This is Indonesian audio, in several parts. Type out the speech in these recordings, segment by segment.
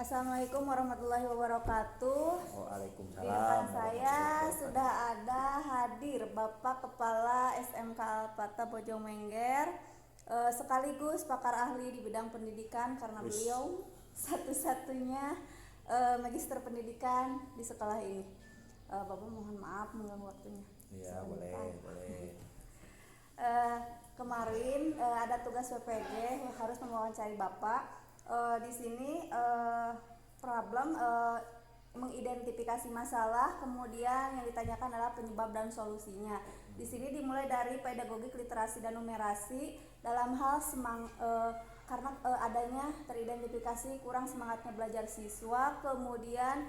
Assalamualaikum warahmatullahi wabarakatuh. Di depan Waalaikumsalam saya warahmatullahi wabarakatuh. sudah ada hadir Bapak Kepala SMK Alpata Bojongmengger, sekaligus pakar ahli di bidang pendidikan karena Wis. beliau satu-satunya magister pendidikan di sekolah ini. Bapak mohon maaf mengganggu waktunya. Iya, Sebentar. boleh. Eh, Kemarin ada tugas PPG harus mewawancari Bapak. Di sini problem mengidentifikasi masalah, kemudian yang ditanyakan adalah penyebab dan solusinya. Di sini dimulai dari pedagogik literasi dan numerasi dalam hal karena adanya teridentifikasi kurang semangatnya belajar siswa, kemudian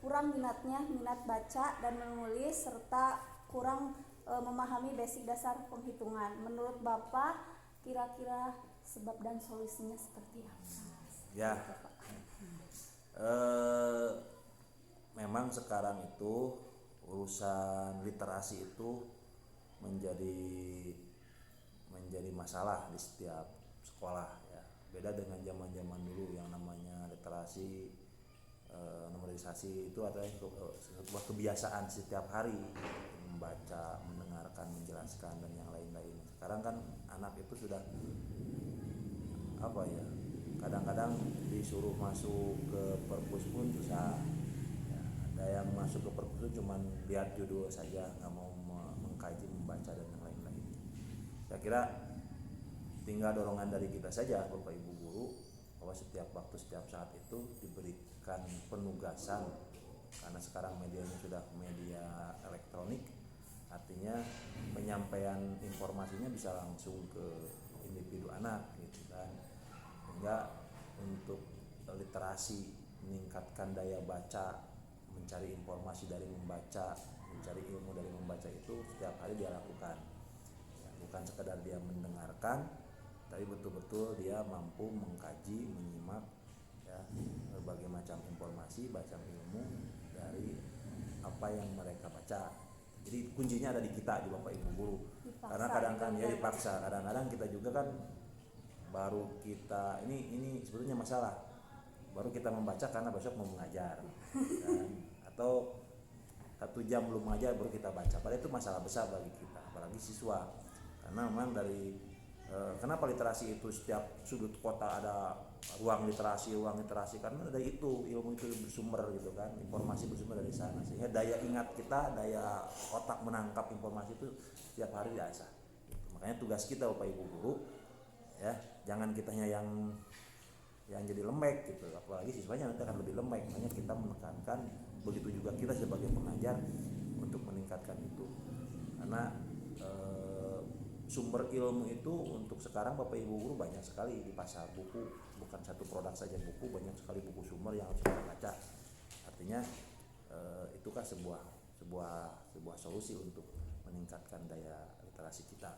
kurang minat baca dan menulis, serta kurang memahami basic dasar penghitungan. Menurut Bapak, kira-kira sebab dan solusinya seperti apa? Ya, eh, memang sekarang itu urusan literasi itu menjadi menjadi masalah di setiap sekolah ya. Beda dengan zaman-zaman dulu yang namanya literasi, numerisasi itu adalah sebuah kebiasaan setiap hari, membaca, mendengarkan, menjelaskan dan yang lain-lain. Sekarang kan anak itu sudah apa ya, kadang-kadang disuruh masuk ke perpus pun susah ya, ada yang masuk ke perpus itu cuman lihat judul saja, nggak mau mengkaji, membaca dan yang lain-lain. Saya kira tinggal dorongan dari kita saja Bapak Ibu guru, bahwa setiap waktu, setiap saat itu diberikan penugasan, karena sekarang medianya sudah media elektronik, artinya penyampaian informasinya bisa langsung ke individu anak gitu kan. Sehingga untuk literasi, meningkatkan daya baca, mencari informasi dari membaca, mencari ilmu dari membaca itu setiap hari dia lakukan ya, bukan sekedar dia mendengarkan, tapi betul-betul dia mampu mengkaji, menyimak ya, berbagai macam informasi, baca ilmu dari apa yang mereka baca. Jadi kuncinya ada di kita, di Bapak Ibu guru. Karena kadang-kadang ya dipaksa, kadang-kadang kita juga kan baru kita ini sebetulnya masalah. Baru kita membaca karena besok mau mengajar. Kan? Atau 1 jam belum mengajar baru kita baca. Padahal itu masalah besar bagi kita, apalagi siswa. Karena memang dari kenapa literasi itu setiap sudut kota ada ruang literasi, karena dari itu ilmu itu bersumber gitu kan, informasi bersumber dari sana, sehingga daya ingat kita, daya otak menangkap informasi itu setiap hari diasah gitu. Makanya tugas kita Bapak Ibu guru ya, jangan kitanya yang jadi lembek gitu, apalagi siswanya nanti akan lebih lembek. Makanya kita menekankan, begitu juga kita sebagai pengajar untuk meningkatkan itu. Karena sumber ilmu itu untuk sekarang Bapak Ibu guru banyak sekali di pasar buku, bukan satu produk saja buku, banyak sekali buku sumber yang harus kita baca. Artinya itu kan sebuah solusi untuk meningkatkan daya literasi kita.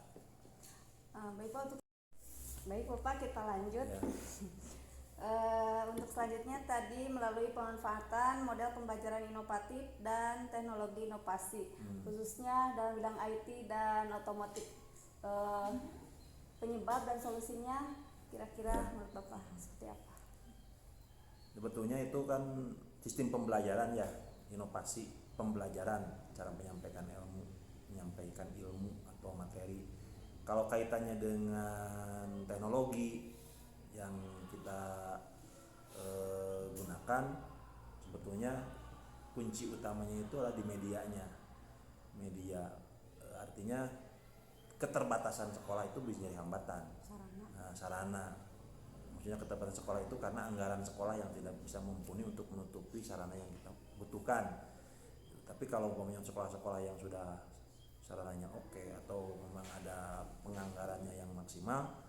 Baik Bapak, kita lanjut ya. Untuk selanjutnya tadi melalui pemanfaatan model pembelajaran inovatif dan teknologi inovasi, khususnya dalam bidang IT dan otomotif. Penyebab dan solusinya kira-kira menurut Bapak seperti apa? Sebetulnya itu kan sistem pembelajaran ya, inovasi pembelajaran, cara menyampaikan ilmu atau materi. Kalau kaitannya dengan teknologi yang kita gunakan, sebetulnya kunci utamanya itu adalah di medianya. Artinya keterbatasan sekolah itu bisa jadi hambatan. Sarana. Maksudnya keterbatasan sekolah itu karena anggaran sekolah yang tidak bisa mumpuni untuk menutupi sarana yang kita butuhkan. Tapi kalau umpamanya sekolah-sekolah yang sudah sarananya oke, atau memang ada penganggarannya yang maksimal,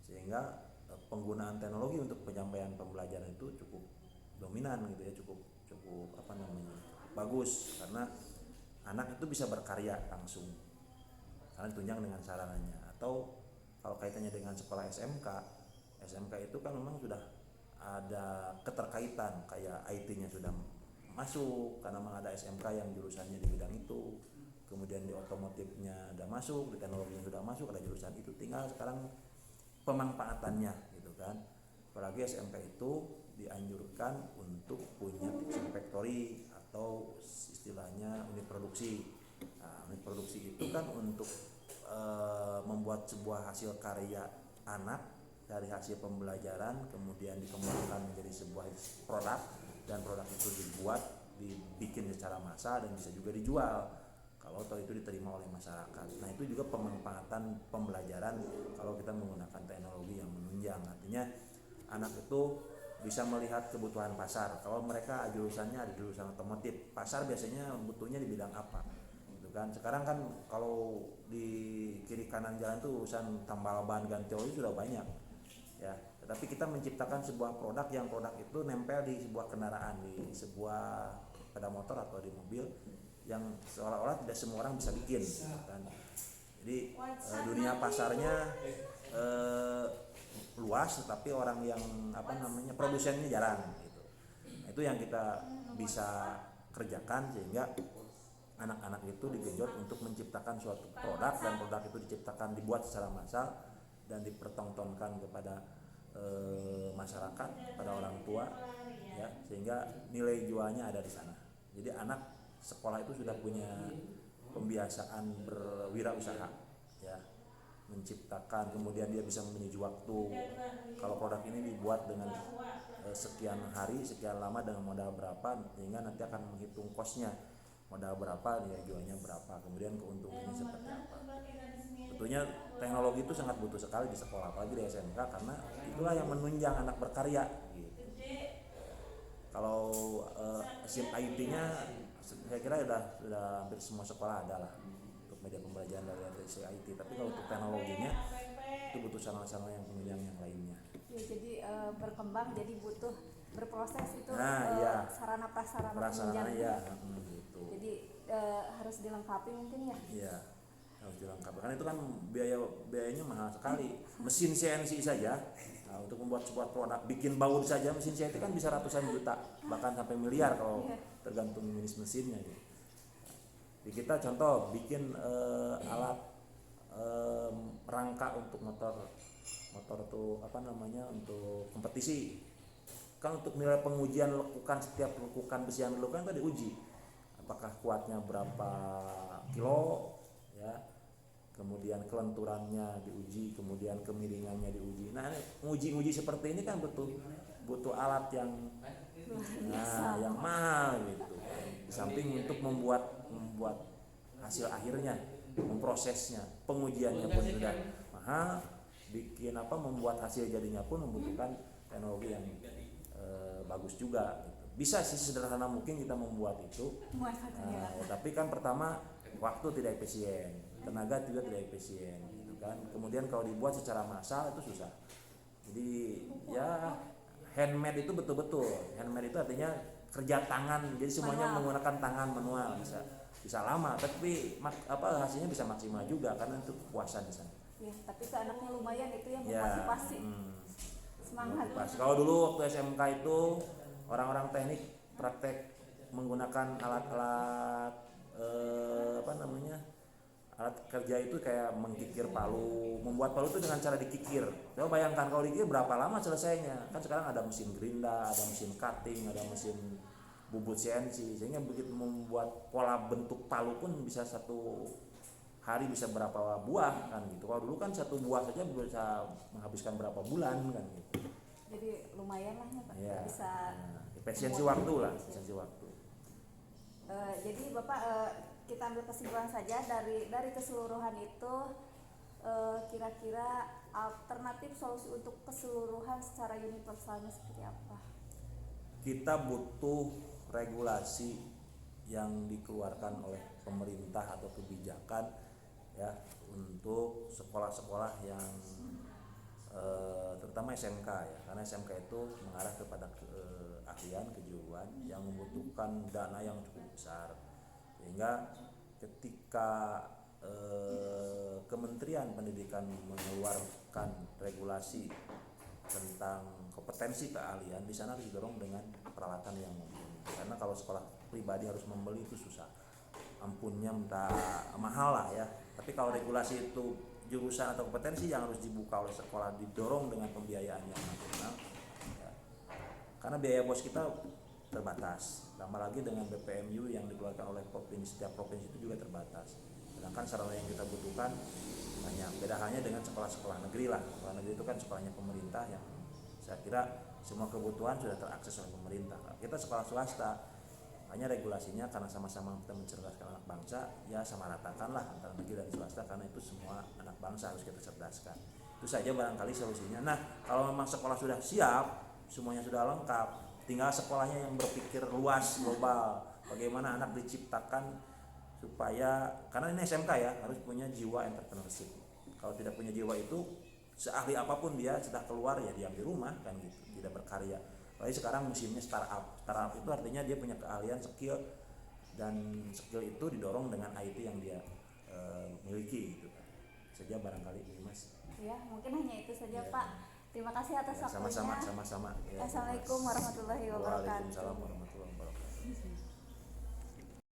sehingga penggunaan teknologi untuk penyampaian pembelajaran itu cukup dominan gitu ya, cukup bagus, karena anak itu bisa berkarya langsung karena ditunjang dengan sarananya. Atau kalau kaitannya dengan sekolah SMK itu kan memang sudah ada keterkaitan, kayak IT-nya sudah masuk karena memang ada SMK yang jurusannya di bidang itu, kemudian di otomotifnya sudah masuk, di teknologinya sudah masuk, ada jurusan itu, tinggal sekarang pemanfaatannya gitu kan. Apalagi SMK itu dianjurkan untuk punya kitchen factory atau istilahnya unit produksi. Nah, unit produksi itu kan untuk membuat sebuah hasil karya anak dari hasil pembelajaran, kemudian dikembangkan menjadi sebuah produk, dan produk itu dibikin secara massal dan bisa juga dijual kalau toh itu diterima oleh masyarakat. Nah, itu juga pemanfaatan pembelajaran kalau kita menggunakan teknologi yang menunjang. Artinya anak itu bisa melihat kebutuhan pasar. Kalau mereka jurusannya ada jurusan otomotif, pasar biasanya butuhnya di bidang apa, gitu kan. Sekarang kan kalau di kiri kanan jalan tuh urusan tambal ban, ganti oli sudah banyak, ya. Tetapi kita menciptakan sebuah produk yang produk itu nempel di sebuah kendaraan, di sebuah sepeda motor atau di mobil, yang seolah-olah tidak semua orang bisa bikin, kan. Jadi dunia pasarnya luas, tetapi orang yang produsennya jarang, gitu. Nah, itu yang kita bisa kerjakan sehingga anak-anak itu digenjot untuk menciptakan suatu produk, dan produk itu dibuat secara massal dan dipertontonkan kepada masyarakat, pada orang tua, ya, sehingga nilai jualnya ada di sana. Jadi anak sekolah itu sudah punya pembiasaan berwirausaha, ya, menciptakan, kemudian dia bisa memanage waktu. Kalau produk ini dibuat dengan sekian hari, sekian lama, dengan modal berapa, sehingga nanti akan menghitung kosnya, modal berapa, nilai jualnya berapa, kemudian keuntungannya seperti apa. Tentunya teknologi itu sangat butuh sekali di sekolah, apalagi di SMK, karena itulah yang menunjang anak berkarya, gitu. Kalau SIM IT-nya saya kira sudah hampir semua sekolah ada lah untuk media pembelajaran dari SIM IT. Tapi kalau untuk teknologinya itu butuh sarana-sarana yang penunjang yang lainnya. Ya, jadi berkembang, jadi butuh berproses itu, Iya. sarana prasarana Prasarana, penunjang. ya, gitu. Jadi harus dilengkapi mungkin ya. Iya, harus dilengkapi. Karena itu kan biayanya mahal sekali. Mesin CNC saja, nah, untuk membuat sebuah produk, bikin baut saja mesin CNC kan bisa ratusan juta, bahkan sampai miliar kalau tergantung jenis mesinnya, gitu. Di kita contoh bikin alat rangka untuk motor tuh untuk kompetisi. Kan untuk nilai pengujian setiap lekukan besi yang dilakukan kan diuji, apakah kuatnya berapa kilo, ya, kemudian kelenturannya diuji, kemudian kemiringannya diuji. Nah, uji seperti ini kan butuh alat yang yang mahal, gitu. Di samping untuk membuat hasil akhirnya, memprosesnya, pengujiannya pun sudah mahal, membuat hasil jadinya pun membutuhkan teknologi yang bagus juga, gitu. Bisa sih sederhana mungkin kita membuat itu, tapi kan pertama waktu tidak efisien, tenaga juga tidak efisien, gitu kan. Kemudian kalau dibuat secara massal itu susah. Jadi ya handmade itu betul-betul handmade itu artinya kerja tangan, jadi semuanya menggunakan tangan manual, bisa lama, tapi hasilnya bisa maksimal juga karena itu kepuasan di sana. Ya, tapi ke anaknya lumayan itu yang motivasi. Semangat. Kalau dulu waktu SMK itu orang-orang teknik praktek menggunakan alat-alat alat kerja itu kayak mengkikir palu, membuat palu itu dengan cara dikikir. Coba bayangkan kalau dikikir berapa lama selesainya. Kan sekarang ada mesin gerinda, ada mesin cutting, ada mesin bubut CNC, sehingga begitu membuat pola bentuk palu pun bisa satu hari bisa berapa buah, kan gitu. Kalau dulu kan satu buah saja bisa menghabiskan berapa bulan, kan gitu. Jadi lumayan lah ya Pak, Ya, bisa efisiensi waktu lah, efisiensi waktu. Jadi Bapak, kita ambil kesimpulan saja dari keseluruhan itu, kira-kira alternatif solusi untuk keseluruhan secara universalnya seperti apa? Kita butuh regulasi yang dikeluarkan oleh pemerintah atau kebijakan, ya, untuk sekolah-sekolah yang terutama SMK, ya, karena SMK itu mengarah kepada keahlian, kejuruan yang membutuhkan dana yang cukup besar, sehingga ketika Kementerian Pendidikan mengeluarkan regulasi tentang kompetensi keahlian, di sana harus didorong dengan peralatan yang mumpuni. Karena kalau sekolah pribadi harus membeli itu susah, ampunnya minta mahal lah, ya. Tapi kalau regulasi itu jurusan atau kompetensi yang harus dibuka oleh sekolah didorong dengan pembiayaan yang nasional, karena biaya bos kita terbatas, tambah lagi dengan BPMU yang dikeluarkan oleh provinsi, setiap provinsi itu juga terbatas. Sedangkan sarana yang kita butuhkan banyak. Beda halnya dengan sekolah-sekolah negeri lah. Sekolah negeri itu kan sekolahnya pemerintah yang saya kira semua kebutuhan sudah terakses oleh pemerintah. Kita sekolah swasta, hanya regulasinya karena sama-sama kita mencerdaskan anak bangsa, ya sama ratakanlah antara negeri dan swasta, karena itu semua anak bangsa harus kita cerdaskan. Itu saja barangkali solusinya. Nah, kalau memang sekolah sudah siap, semuanya sudah lengkap, tinggal sekolahnya yang berpikir luas global. Bagaimana anak diciptakan supaya, karena ini SMK ya, harus punya jiwa entrepreneurship. Kalau tidak punya jiwa itu, seahli apapun dia sudah keluar ya diam di rumah kan gitu, tidak berkarya. Apalagi sekarang musimnya startup. Startup itu artinya dia punya keahlian, skill, dan skill itu didorong dengan IT yang dia miliki gitu. Saja barangkali ini Mas. Ya, mungkin hanya itu saja Ya. Pak. Terima kasih atas Ya, waktunya. sama-sama. Ya, Assalamualaikum warahmatullahi wabarakatuh. Waalaikumsalam warahmatullahi wabarakatuh.